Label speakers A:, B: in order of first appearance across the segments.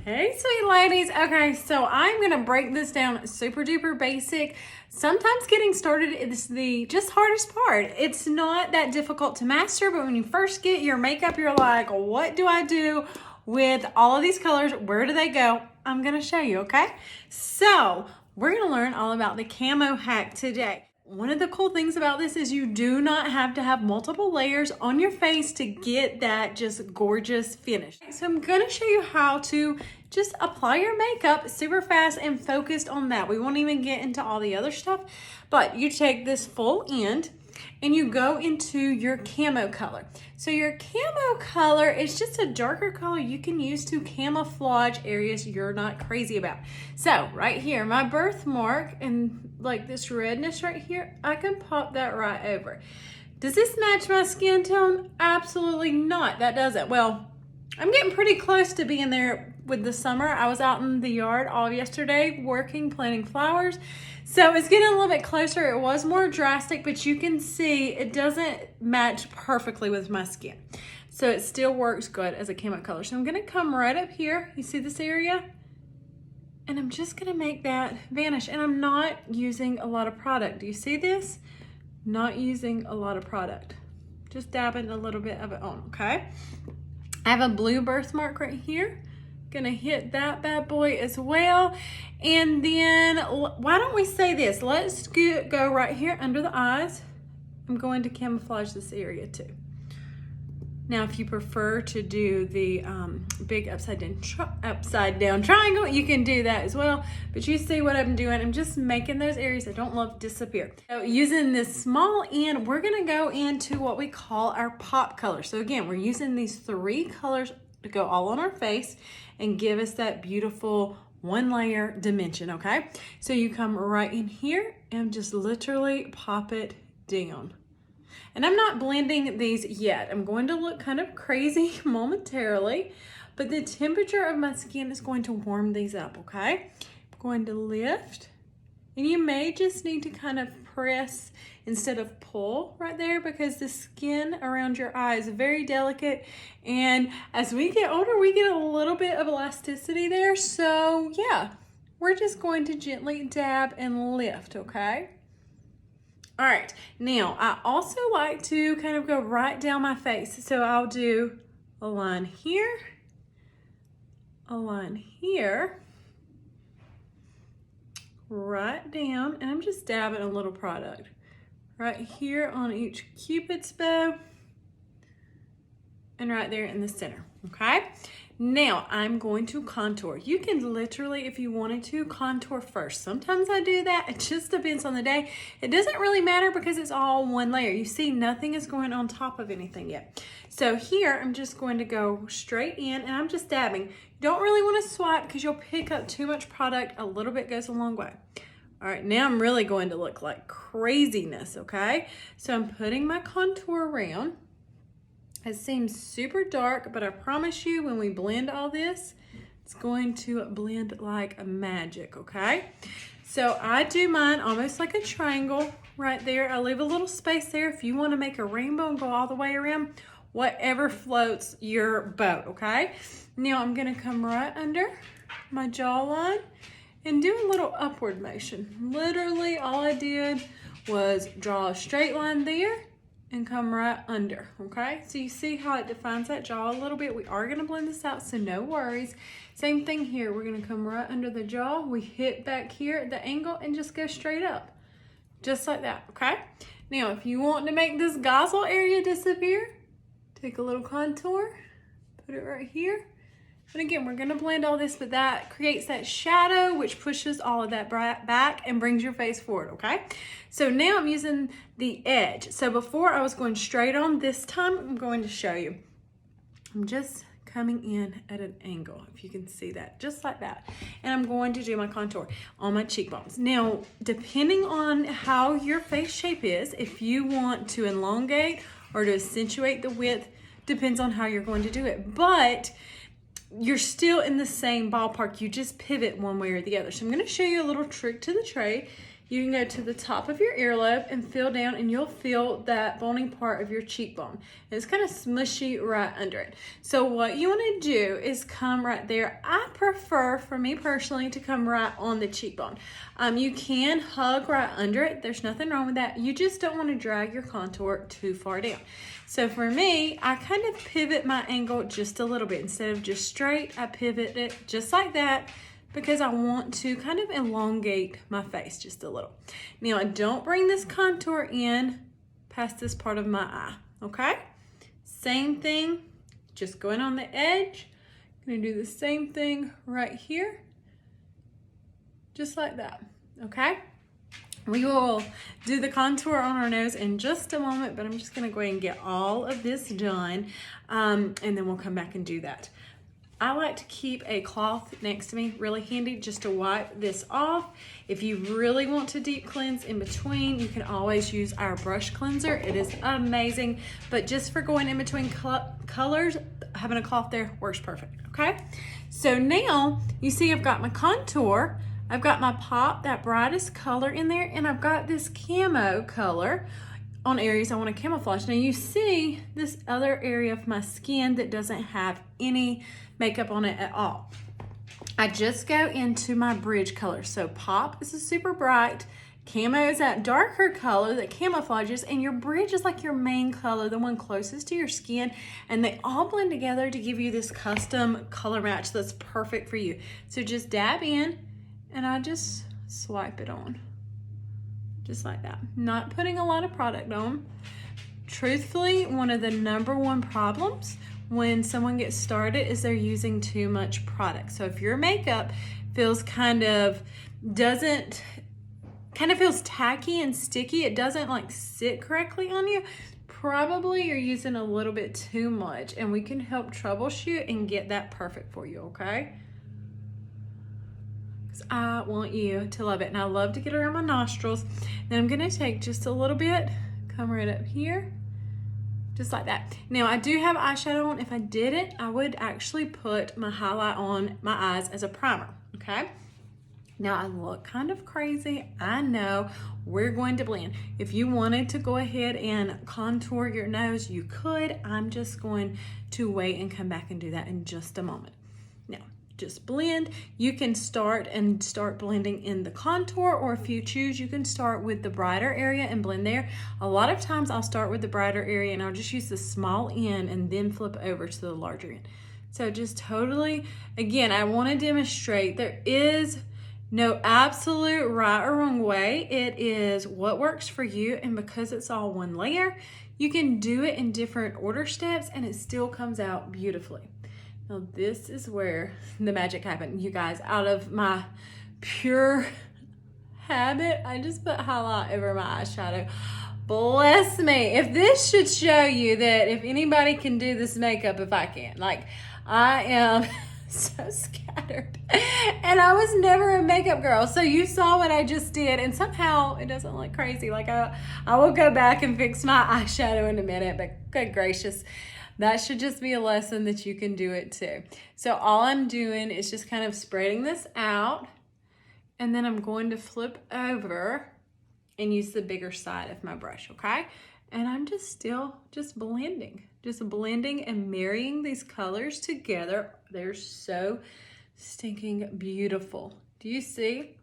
A: Hey, sweet ladies. Okay, so I'm going to break this down super duper basic. Sometimes getting started is the just hardest part. It's not that difficult to master, but when you first get your makeup, you're like, what do I do with all of these colors? Where do they go? I'm going to show you, okay? So we're going to learn all about the camo hack today. One of the cool things about this is you do not have to have multiple layers on your face to get that just gorgeous finish. So I'm going to show you how to just apply your makeup super fast and focused on that. We won't even get into all the other stuff, but you take this full end and you go into your camo color. So your camo color is just a darker color you can use to camouflage areas you're not crazy about. So right here, my birthmark and like this redness right here, I can pop that right over. Does this match my skin tone? Absolutely not. That doesn't. Well, I'm getting pretty close to being there with the summer. I was out in the yard all yesterday working, planting flowers. So it's getting a little bit closer. It was more drastic, but you can see it doesn't match perfectly with my skin. So it still works good as a camo color. So I'm gonna come right up here. You see this area? And I'm just gonna make that vanish. And I'm not using a lot of product. Do you see this? Not using a lot of product. Just dabbing a little bit of it on, okay? I have a blue birthmark right here. Gonna hit that bad boy as well. And then, why don't we say this? Let's go right here under the eyes. I'm going to camouflage this area too. Now, if you prefer to do the big upside down triangle, you can do that as well. But you see what I'm doing. I'm just making those areas I don't love disappear. So using this small end, we're gonna go into what we call our pop color. So again, we're using these 3 colors to go all on our face and give us that beautiful 1-layer dimension, okay? So you come right in here and just literally pop it down. And I'm not blending these yet. I'm going to look kind of crazy momentarily, but the temperature of my skin is going to warm these up, okay? I'm going to lift, and you may just need to kind of press instead of pull right there because the skin around your eye is very delicate. And as we get older, we get a little bit of elasticity there. So yeah, we're just going to gently dab and lift, okay? All right, now I also like to kind of go right down my face. So I'll do a line here, a line here, right down, and I'm just dabbing a little product right here on each Cupid's bow and right there in the center, okay? Now I'm going to contour. You can literally, if you wanted to, contour first. Sometimes I do that. It just depends on the day. It doesn't really matter because it's all 1 layer. You see, nothing is going on top of anything yet. So here, I'm just going to go straight in and I'm just dabbing. You don't really want to swipe because you'll pick up too much product. A little bit goes a long way. All right, now I'm really going to look like craziness, okay? So I'm putting my contour around. It seems super dark, but I promise you when we blend all this, it's going to blend like magic, okay? So I do mine almost like a triangle right there. I leave a little space there if you want to make a rainbow and go all the way around, whatever floats your boat, okay? Now I'm gonna come right under my jawline and do a little upward motion. Literally all I did was draw a straight line there and come right under, okay? So you see how it defines that jaw a little bit. We are gonna blend this out, so no worries. Same thing here, we're gonna come right under the jaw. We hit back here at the angle and just go straight up, just like that, okay? Now, if you want to make this gosle area disappear, take a little contour, put it right here. And again, we're gonna blend all this, but that creates that shadow, which pushes all of that back and brings your face forward, okay? So now I'm using the edge. So before I was going straight on, this time I'm going to show you. I'm just coming in at an angle, if you can see that, just like that. And I'm going to do my contour on my cheekbones. Now, depending on how your face shape is, if you want to elongate or to accentuate the width, depends on how you're going to do it. But you're still in the same ballpark. You just pivot one way or the other. So I'm going to show you a little trick to the trade. you can go to the top of your earlobe and feel down, and you'll feel that bony part of your cheekbone. It's kind of smushy right under it. So what you want to do is come right there. I prefer, for me personally, to come right on the cheekbone. You can hug right under it. There's nothing wrong with that. You just don't want to drag your contour too far down. So for me, I kind of pivot my angle just a little bit. Instead of just straight, I pivot it just like that, because I want to kind of elongate my face just a little. Now, I don't bring this contour in past this part of my eye, okay? Same thing, just going on the edge. I'm gonna do the same thing right here, just like that, okay? We will do the contour on our nose in just a moment, but I'm just gonna go ahead and get all of this done, and then we'll come back and do that. I like to keep a cloth next to me, really handy, just to wipe this off. If you really want to deep cleanse in between, you can always use our brush cleanser. It is amazing, but just for going in between colors, having a cloth there works perfect, okay? So now, you see I've got my contour, I've got my pop, that brightest color in there, and I've got this camo color on areas I want to camouflage. Now you see this other area of my skin that doesn't have any makeup on it at all. I just go into my bridge color. So pop is a super bright, camo is that darker color that camouflages, and your bridge is like your main color, the one closest to your skin, and they all blend together to give you this custom color match that's perfect for you. So just dab in, and I just swipe it on. Just like that. Not putting a lot of product on. Truthfully, one of the number1 problems when someone gets started is they're using too much product. So if your makeup feels feels tacky and sticky, it doesn't like sit correctly on you, probably you're using a little bit too much, and we can help troubleshoot and get that perfect for you, okay? I want you to love it, and I love to get around my nostrils. Then I'm gonna take just a little bit, come right up here, just like that. Now I do have eyeshadow on. If I didn't, I would actually put my highlight on my eyes as a primer, okay? Now I look kind of crazy, I know. We're going to blend. If you wanted to go ahead and contour your nose, you could. I'm just going to wait and come back and do that in just a moment. Now, just blend. You can start blending in the contour, or if you choose, you can start with the brighter area and blend there. A lot of times I'll start with the brighter area and I'll just use the small end and then flip over to the larger end. So just totally, again, I want to demonstrate there is no absolute right or wrong way. It is what works for you, and because it's all one layer, you can do it in different order steps and it still comes out beautifully. Now this is where the magic happened. You guys, out of my pure habit, I just put highlight over my eyeshadow. Bless me. If this should show you that if anybody can do this makeup, if I can. Like, I am so scattered. And I was never a makeup girl. So you saw what I just did, and somehow it doesn't look crazy. Like, I will go back and fix my eyeshadow in a minute, but good gracious. That should just be a lesson that you can do it too. So all I'm doing is just kind of spreading this out, and then I'm going to flip over and use the bigger side of my brush, okay? And I'm just blending and marrying these colors together. They're so stinking beautiful. Do you see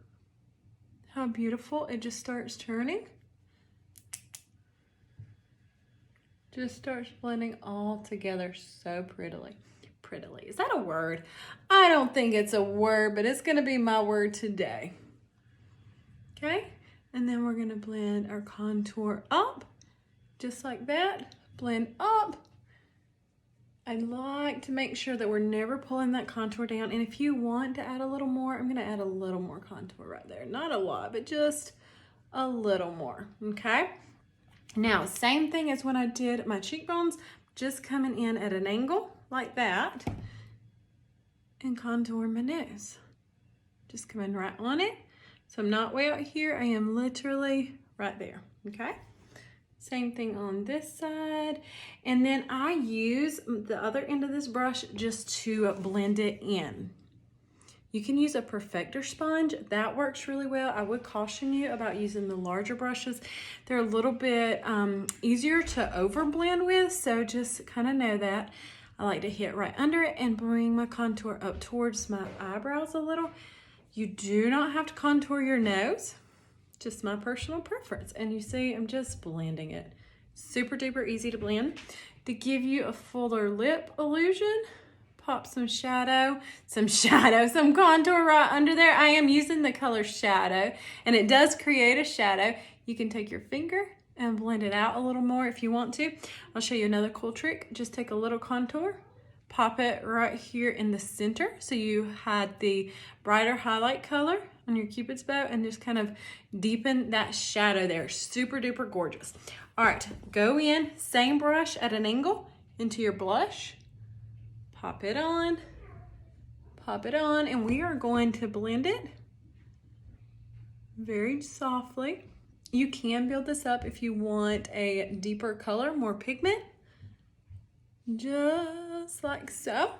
A: how beautiful it just starts turning? Just starts blending all together so prettily. Is that a word? I don't think it's a word, but it's gonna be my word today. Okay, and then we're gonna blend our contour up, just like that. Blend up. I like to make sure that we're never pulling that contour down, and if you want to add a little more, I'm gonna add a little more contour right there. Not a lot, but just a little more, okay? Now, same thing as when I did my cheekbones, just coming in at an angle like that and contour my nose. Just coming right on it. So I'm not way out here, I am literally right there, okay? Same thing on this side. And then I use the other end of this brush just to blend it in. You can use a perfector sponge. That works really well. I would caution you about using the larger brushes. They're a little bit easier to overblend with, so just kind of know that. I like to hit right under it and bring my contour up towards my eyebrows a little. You do not have to contour your nose, just my personal preference. And you see, I'm just blending it. Super duper easy to blend. To give you a fuller lip illusion, pop some shadow, some contour right under there. I am using the color shadow, and it does create a shadow. You can take your finger and blend it out a little more if you want to. I'll show you another cool trick. Just take a little contour, pop it right here in the center, so you had the brighter highlight color on your Cupid's bow, and just kind of deepen that shadow there. Super duper gorgeous. All right, go in, same brush at an angle into your blush. Pop it on, and we are going to blend it very softly. You can build this up if you want a deeper color, more pigment, just like so.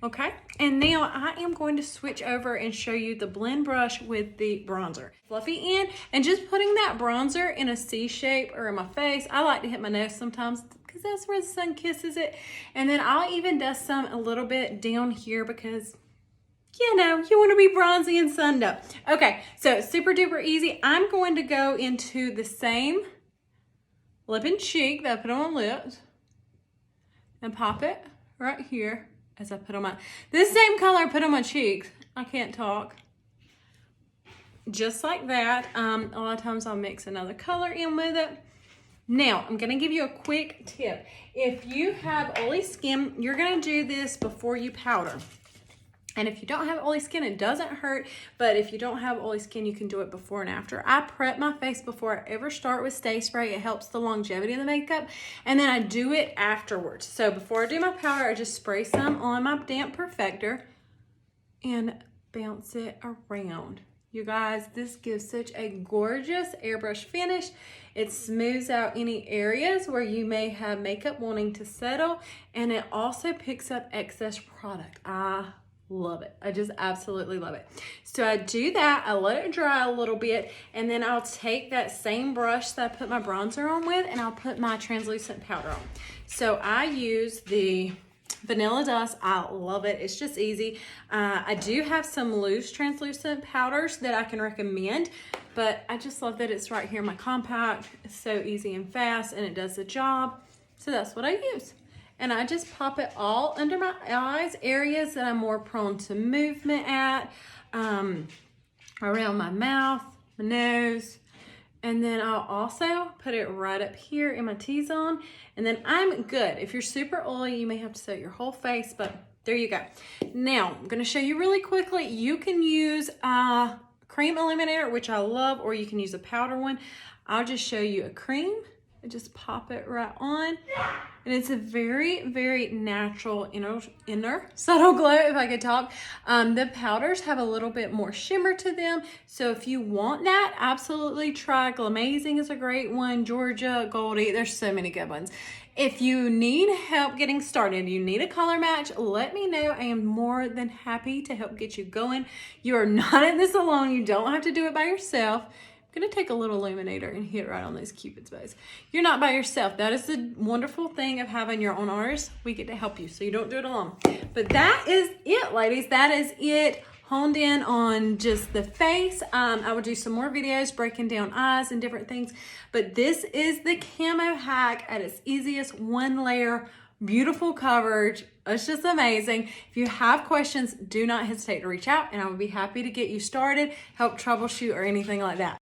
A: Okay, and now I am going to switch over and show you the blend brush with the bronzer. Fluffy end, and just putting that bronzer in a C shape or in my face. I like to hit my nose sometimes because that's where the sun kisses it. And then I'll even dust some a little bit down here because, you know, you want to be bronzy and sunned up. Okay, so super duper easy. I'm going to go into the same lip and cheek that I put on my lips and pop it right here as I put on my, this same color I put on my cheeks. I can't talk. Just like that. A lot of times I'll mix another color in with it. Now, I'm gonna give you a quick tip. If you have oily skin, you're gonna do this before you powder. And if you don't have oily skin, it doesn't hurt, but if you don't have oily skin, you can do it before and after. I prep my face before I ever start with Stay Spray. It helps the longevity of the makeup, and then I do it afterwards. So before I do my powder, I just spray some on my damp perfector and bounce it around. You guys, this gives such a gorgeous airbrush finish. It smooths out any areas where you may have makeup wanting to settle, and it also picks up excess product. I love it. I just absolutely love it. So I do that, I let it dry a little bit, and then I'll take that same brush that I put my bronzer on with, and I'll put my translucent powder on. So I use the Vanilla Dust. I love it. It's just easy. I do have some loose translucent powders that I can recommend, but I just love that it's right here in my compact. It's so easy and fast, and it does the job. So that's what I use. And I just pop it all under my eyes, areas that I'm more prone to movement at, around my mouth, my nose. And then I'll also put it right up here in my T-zone. And then I'm good. If you're super oily, you may have to set your whole face, but there you go. Now, I'm gonna show you really quickly. You can use a cream illuminator, which I love, or you can use a powder one. I'll just show you a cream. I just pop it right on. And it's a very, very natural inner subtle glow, if I could talk. The powders have a little bit more shimmer to them. So if you want that, absolutely try Glamazing is a great one. Georgia, Goldie, there's so many good ones. If you need help getting started, you need a color match, let me know. I am more than happy to help get you going. You are not in this alone. You don't have to do it by yourself. I'm gonna take a little illuminator and hit right on those Cupid's bows. You're not by yourself. That is the wonderful thing of having your own artist. We get to help you, so you don't do it alone. But that is it, ladies. That is it. Honed in on just the face. I will do some more videos breaking down eyes and different things. But this is the camo hack at its easiest, one layer, beautiful coverage. It's just amazing. If you have questions, do not hesitate to reach out, and I would be happy to get you started, help troubleshoot, or anything like that.